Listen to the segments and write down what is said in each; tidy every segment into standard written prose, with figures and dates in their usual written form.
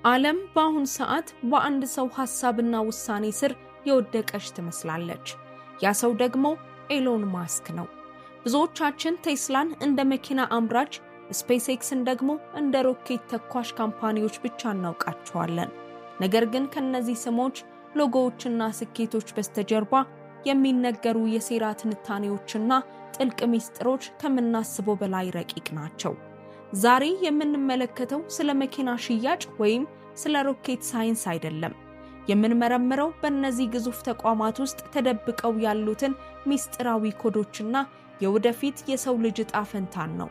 ዓለም በአሁን ሰዓት በአንድ ሰው ሐሳብና ውሳኔ ስር የወደቀች ትመስላለች። ያ ሰው ደግሞ ኤሎን ማስክ ነው። ብዙዎቻችን ቴስላን እንደ መኪና አምራች፣ ስፔስኤክስን ደግሞ እንደ ሮኬት ተኳሽ ካምፓኒዎች ብቻ እናውቃቸዋለን። ነገር ግን ከነዚህ ስሞች፣ ሎጎዎችና ስኬቶች በስተጀርባ የሚነገሩ የሴራ ትንታኔዎችና ጥልቅ ሚስጥሮች ከምናስበው በላይ ረቂቅ ናቸው። ዛሬ የምንመለከተው ስለ መኪና ሽያጭ ወይም ስለ ሮኬት ሳይንስ አይደለም። የምንመረምረው በእነዚህ ግዙፍ ተቋማት ውስጥ ተደብቀው ያሉትን ሚስጥራዊ ኮዶችና የወደፊት የሰው ልጅ ዕጣ ፈንታን ነው።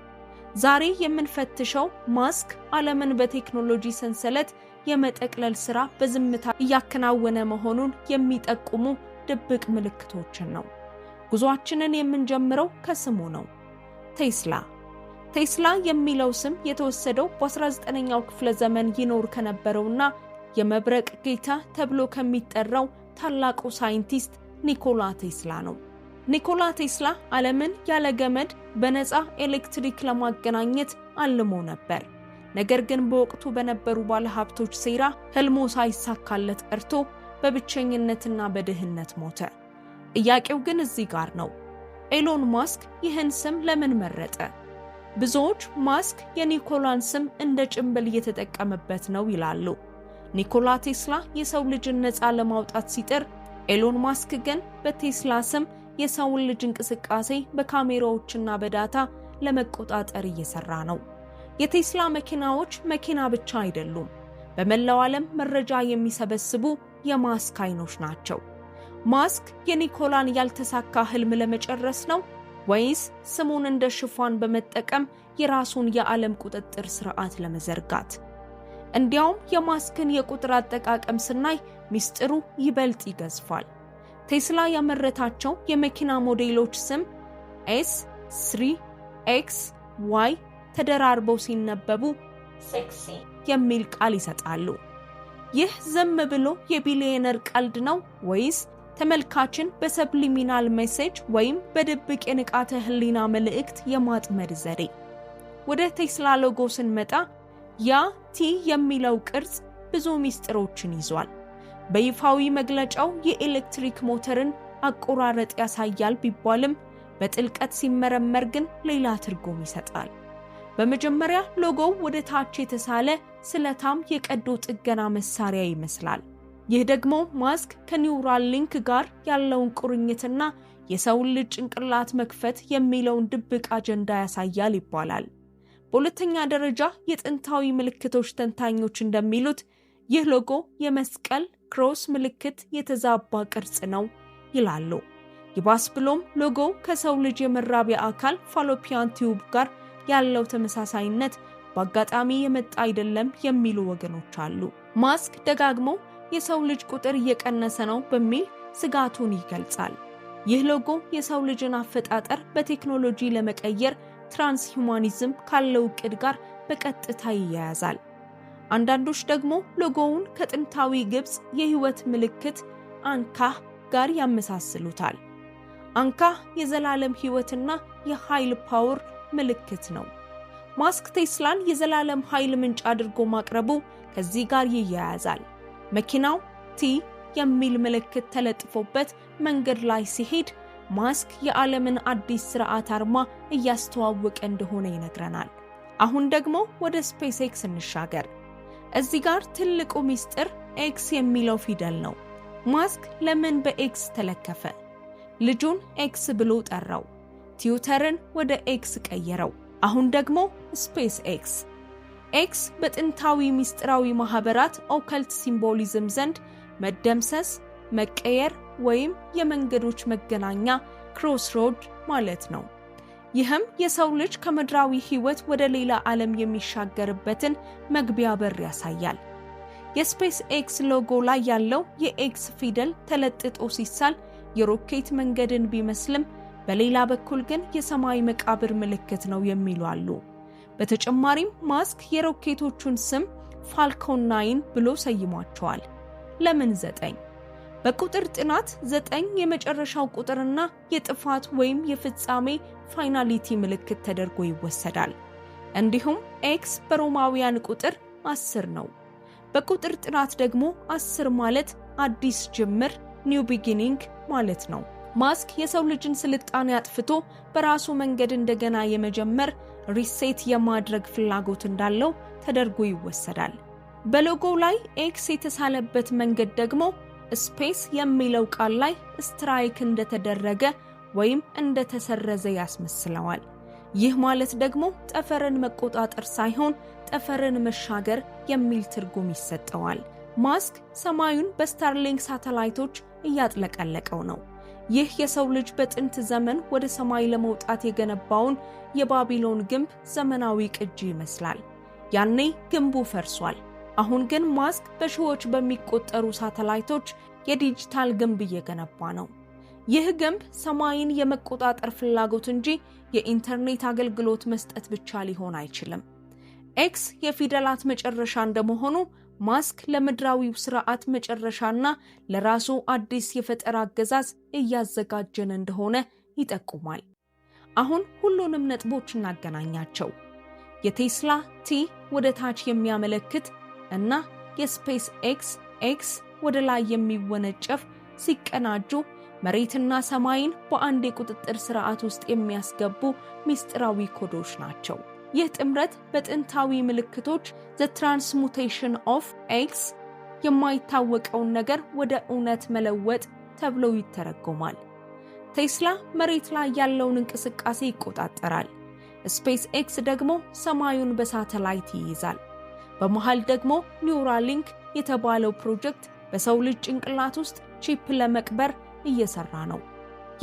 ዛሬ የምንፈትሸው ማስክ ዓለምን በቴክኖሎጂ ሰንሰለት የመጠቅለል ሥራ በዝምታ እያከናወነ መሆኑን የሚጠቁሙ ድብቅ ምልክቶችን ነው። ጉዟችንን የምንጀምረው ከስሙ ነው። ቴስላ የሚለው ስም የተወሰደው በ19ኛው ክፍለ ዘመን ይኖር ከነበረውና የመብረቅ ጌታ ተብሎ ከሚጠራው ታላቁ ሳይንቲስት ኒኮላ ቴስላ ነው። ኒኮላ ቴስላ ዓለምን ያለ ገመድ በነፃ ኤሌክትሪክ ለማገናኘት አልሞ ነበር። ነገር ግን በወቅቱ በነበሩ ባለሀብቶች ሴራ ህልሙ ሳይሳካለት ቀርቶ በብቸኝነትና በድህነት ሞተ። ጥያቄው ግን እዚህ ጋር ነው። ኤሎን ማስክ ይህን ስም ለምን መረጠ? ብዙዎች ማስክ የኒኮላን ስም እንደ ጭንብል እየተጠቀመበት ነው ይላሉ። ኒኮላ ቴስላ የሰው ልጅን ነፃ ለማውጣት ሲጥር፣ ኤሎን ማስክ ግን በቴስላ ስም የሰውን ልጅ እንቅስቃሴ በካሜራዎችና በዳታ ለመቆጣጠር እየሰራ ነው። የቴስላ መኪናዎች መኪና ብቻ አይደሉም። በመላው ዓለም መረጃ የሚሰበስቡ የማስክ አይኖች ናቸው። ማስክ የኒኮላን ያልተሳካ ህልም ለመጨረስ ነው ወይስ ስሙን እንደ ሽፋን በመጠቀም የራሱን የዓለም ቁጥጥር ስርዓት ለመዘርጋት? እንዲያውም የማስክን የቁጥር አጠቃቀም ስናይ ሚስጥሩ ይበልጥ ይገዝፋል። ቴስላ ያመረታቸው የመኪና ሞዴሎች ስም ኤስ፣ 3፣ ኤክስ፣ ዋይ ተደራርበው ሲነበቡ ሴክሲ የሚል ቃል ይሰጣሉ። ይህ ዝም ብሎ የቢሊየነር ቀልድ ነው ወይስ ተመልካችን በሰብሊሚናል ሜሴጅ ወይም በድብቅ የንቃተ ህሊና መልእክት የማጥመድ ዘዴ? ወደ ቴስላ ሎጎ ስንመጣ ያ ቲ የሚለው ቅርጽ ብዙ ሚስጥሮችን ይዟል። በይፋዊ መግለጫው የኤሌክትሪክ ሞተርን አቆራረጥ ያሳያል ቢባልም በጥልቀት ሲመረመር ግን ሌላ ትርጉም ይሰጣል። በመጀመሪያ ሎጎው ወደ ታች የተሳለ ስለታም የቀዶ ጥገና መሳሪያ ይመስላል። ይህ ደግሞ ማስክ ከኒውራል ሊንክ ጋር ያለውን ቁርኝትና የሰውን ልጅ ጭንቅላት መክፈት የሚለውን ድብቅ አጀንዳ ያሳያል ይባላል። በሁለተኛ ደረጃ የጥንታዊ ምልክቶች ተንታኞች እንደሚሉት ይህ ሎጎ የመስቀል ክሮስ ምልክት የተዛባ ቅርጽ ነው ይላሉ። ይባስ ብሎም ሎጎ ከሰው ልጅ የመራቢያ አካል ፋሎፒያን ቲዩብ ጋር ያለው ተመሳሳይነት በአጋጣሚ የመጣ አይደለም የሚሉ ወገኖች አሉ። ማስክ ደጋግሞ የሰው ልጅ ቁጥር እየቀነሰ ነው በሚል ስጋቱን ይገልጻል። ይህ ሎጎ የሰው ልጅን አፈጣጠር በቴክኖሎጂ ለመቀየር ትራንስሂውማኒዝም ካለው ዕቅድ ጋር በቀጥታ ይያያዛል። አንዳንዶች ደግሞ ሎጎውን ከጥንታዊ ግብጽ የህይወት ምልክት አንካህ ጋር ያመሳስሉታል። አንካህ የዘላለም ህይወትና የኃይል ፓወር ምልክት ነው። ማስክ ቴስላን የዘላለም ኃይል ምንጭ አድርጎ ማቅረቡ ከዚህ ጋር ይያያዛል። መኪናው ቲ የሚል ምልክት ተለጥፎበት መንገድ ላይ ሲሄድ ማስክ የዓለምን አዲስ ስርዓት አርማ እያስተዋወቀ እንደሆነ ይነግረናል። አሁን ደግሞ ወደ ስፔስኤክስ እንሻገር። እዚህ ጋር ትልቁ ሚስጥር ኤክስ የሚለው ፊደል ነው። ማስክ ለምን በኤክስ ተለከፈ? ልጁን ኤክስ ብሎ ጠራው። ትዊተርን ወደ ኤክስ ቀየረው። አሁን ደግሞ ስፔስ ኤክስ። ኤክስ በጥንታዊ ሚስጥራዊ ማህበራት ኦከልት ሲምቦሊዝም ዘንድ መደምሰስ፣ መቀየር ወይም የመንገዶች መገናኛ ክሮስሮድ ማለት ነው። ይህም የሰው ልጅ ከምድራዊ ህይወት ወደ ሌላ ዓለም የሚሻገርበትን መግቢያ በር ያሳያል። የስፔስ ኤክስ ሎጎ ላይ ያለው የኤክስ ፊደል ተለጥጦ ሲሳል የሮኬት መንገድን ቢመስልም በሌላ በኩል ግን የሰማይ መቃብር ምልክት ነው የሚሉ አሉ። በተጨማሪም ማስክ የሮኬቶቹን ስም ፋልኮን 9 ብሎ ሰይሟቸዋል። ለምን 9? በቁጥር ጥናት 9 የመጨረሻው ቁጥርና የጥፋት ወይም የፍጻሜ ፋይናሊቲ ምልክት ተደርጎ ይወሰዳል። እንዲሁም ኤክስ በሮማውያን ቁጥር 10 ነው። በቁጥር ጥናት ደግሞ 10 ማለት አዲስ ጅምር ኒው ቢጊኒንግ ማለት ነው። ማስክ የሰው ልጅን ስልጣኔ አጥፍቶ በራሱ መንገድ እንደገና የመጀመር ሪሴት የማድረግ ፍላጎት እንዳለው ተደርጎ ይወሰዳል። በሎጎው ላይ ኤክስ የተሳለበት መንገድ ደግሞ ስፔስ የሚለው ቃል ላይ ስትራይክ እንደተደረገ ወይም እንደተሰረዘ ያስመስለዋል። ይህ ማለት ደግሞ ጠፈርን መቆጣጠር ሳይሆን ጠፈርን መሻገር የሚል ትርጉም ይሰጠዋል። ማስክ ሰማዩን በስታርሊንክ ሳተላይቶች እያጥለቀለቀው ነው። ይህ የሰው ልጅ በጥንት ዘመን ወደ ሰማይ ለመውጣት የገነባውን የባቢሎን ግንብ ዘመናዊ ቅጂ ይመስላል። ያኔ ግንቡ ፈርሷል። አሁን ግን ማስክ በሺዎች በሚቆጠሩ ሳተላይቶች የዲጂታል ግንብ እየገነባ ነው። ይህ ግንብ ሰማይን የመቆጣጠር ፍላጎት እንጂ የኢንተርኔት አገልግሎት መስጠት ብቻ ሊሆን አይችልም። ኤክስ የፊደላት መጨረሻ እንደመሆኑ ማስክ ለምድራዊው ስርዓት መጨረሻና ለራሱ አዲስ የፈጠራ አገዛዝ እያዘጋጀን እንደሆነ ይጠቁማል። አሁን ሁሉንም ነጥቦች እናገናኛቸው። የቴስላ ቲ ወደ ታች የሚያመለክት እና የስፔስ ኤክስ ወደ ላይ የሚወነጨፍ ሲቀናጁ መሬትና ሰማይን በአንድ የቁጥጥር ስርዓት ውስጥ የሚያስገቡ ሚስጥራዊ ኮዶች ናቸው። ይህ ጥምረት በጥንታዊ ምልክቶች the transmutation of X የማይታወቀውን ነገር ወደ እውነት መለወጥ ተብሎ ይተረጎማል። ቴስላ መሬት ላይ ያለውን እንቅስቃሴ ይቆጣጠራል። ስፔስ ኤክስ ደግሞ ሰማዩን በሳተላይት ይይዛል። በመሃል ደግሞ ኒውራሊንክ የተባለው ፕሮጀክት በሰው ልጅ ጭንቅላት ውስጥ ቺፕ ለመቅበር እየሰራ ነው።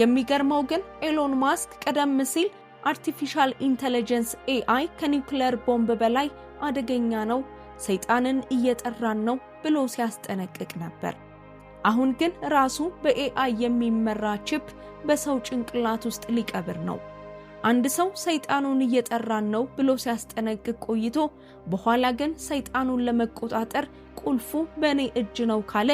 የሚገርመው ግን ኤሎን ማስክ ቀደም ሲል አርቲፊሻል ኢንተለጀንስ AI ከኒውክሌር ቦምብ በላይ አደገኛ ነው፣ ሰይጣንን እየጠራን ነው ብሎ ሲያስጠነቅቅ ነበር። አሁን ግን ራሱ በAI የሚመራ ቺፕ በሰው ጭንቅላት ውስጥ ሊቀብር ነው። አንድ ሰው ሰይጣኑን እየጠራን ነው ብሎ ሲያስጠነቅቅ ቆይቶ በኋላ ግን ሰይጣኑን ለመቆጣጠር ቁልፉ በእኔ እጅ ነው ካለ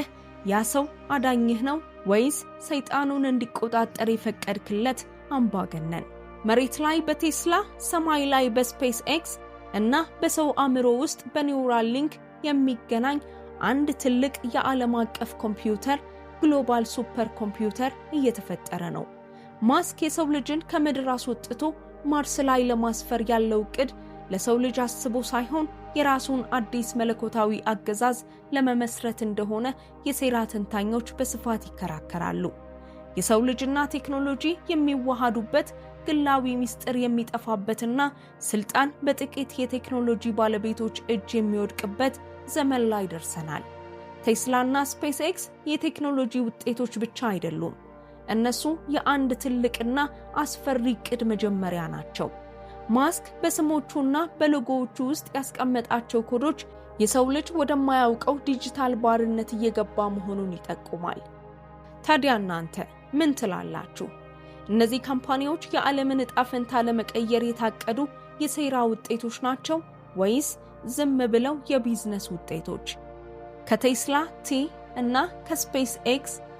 ያ ሰው አዳኝህ ነው ወይስ ሰይጣኑን እንዲቆጣጠር የፈቀድክለት አምባገነን? መሬት ላይ በቴስላ፣ ሰማይ ላይ በስፔስ ኤክስ እና በሰው አእምሮ ውስጥ በኒውራሊንክ የሚገናኝ አንድ ትልቅ የዓለም አቀፍ ኮምፒውተር ግሎባል ሱፐር ኮምፒውተር እየተፈጠረ ነው። ማስክ የሰው ልጅን ከምድር አስወጥቶ ማርስ ላይ ለማስፈር ያለው ዕቅድ ለሰው ልጅ አስቦ ሳይሆን የራሱን አዲስ መለኮታዊ አገዛዝ ለመመስረት እንደሆነ የሴራ ተንታኞች በስፋት ይከራከራሉ። የሰው ልጅና ቴክኖሎጂ የሚዋሃዱበት፣ ግላዊ ምስጢር የሚጠፋበትና ስልጣን በጥቂት የቴክኖሎጂ ባለቤቶች እጅ የሚወድቅበት ዘመን ላይ ደርሰናል። ቴስላና ስፔስ ኤክስ የቴክኖሎጂ ውጤቶች ብቻ አይደሉም። እነሱ የአንድ ትልቅና አስፈሪ ዕቅድ መጀመሪያ ናቸው። ማስክ በስሞቹና በሎጎዎቹ ውስጥ ያስቀመጣቸው ኮዶች የሰው ልጅ ወደማያውቀው ዲጂታል ባርነት እየገባ መሆኑን ይጠቁማል። ታዲያ እናንተ ምን ትላላችሁ? እነዚህ ካምፓኒዎች የዓለምን ዕጣ ፈንታ ለመቀየር የታቀዱ የሴራ ውጤቶች ናቸው ወይስ ዝም ብለው የቢዝነስ ውጤቶች? ከቴስላ ቲ እና ከስፔስ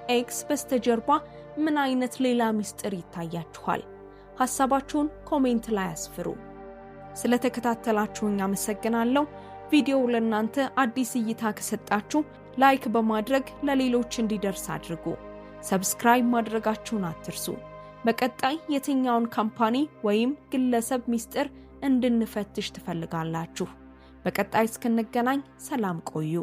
ኤክስ በስተጀርባ ምን አይነት ሌላ ምስጢር ይታያችኋል? ሐሳባችሁን ኮሜንት ላይ አስፍሩ። ስለተከታተላችሁኝ አመሰግናለሁ። ቪዲዮው ለእናንተ አዲስ እይታ ከሰጣችሁ ላይክ በማድረግ ለሌሎች እንዲደርስ አድርጉ። ሰብስክራይብ ማድረጋችሁን አትርሱ። በቀጣይ የትኛውን ካምፓኒ ወይም ግለሰብ ምስጢር እንድንፈትሽ ትፈልጋላችሁ? በቀጣይ እስክንገናኝ ሰላም ቆዩ።